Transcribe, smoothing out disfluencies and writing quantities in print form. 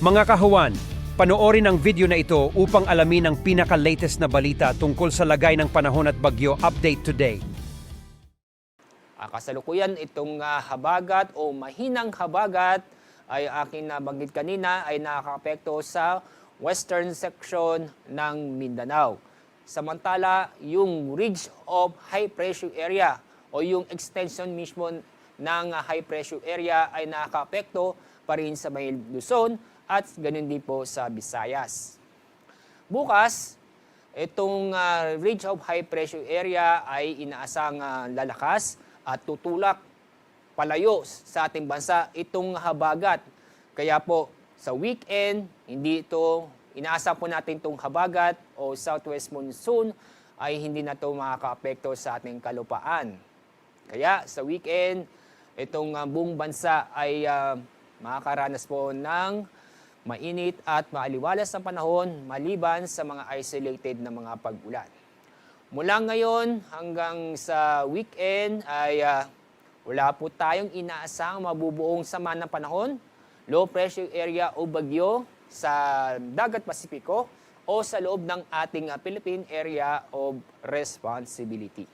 Mga kahuwan, panoorin ang video na ito upang alamin ang pinaka-latest na balita tungkol sa lagay ng panahon at bagyo update today. Kasalukuyan itong habagat o mahinang habagat ay aking nabanggit kanina ay nakakaapekto sa western section ng Mindanao. Samantala, yung ridge of high pressure area o yung extension mismo ng high pressure area ay nakakaapekto pa rin sa may Luzon at ganun din po sa Visayas. Bukas, itong ridge of high pressure area ay inaasang lalakas at tutulak palayo sa ating bansa itong habagat. Kaya po sa weekend, hindi ito, inaasa po natin itong habagat o southwest monsoon ay hindi na ito makaka-apekto sa ating kalupaan. Kaya sa weekend, itong buong bansa ay makakaranas po ng mainit at maaliwalas na panahon maliban sa mga isolated na mga pag-ulan. Mula ngayon hanggang sa weekend ay wala po tayong inaasang mabubuong sama ng panahon, low pressure area o bagyo sa Dagat Pasipiko o sa loob ng ating Philippine Area of Responsibility.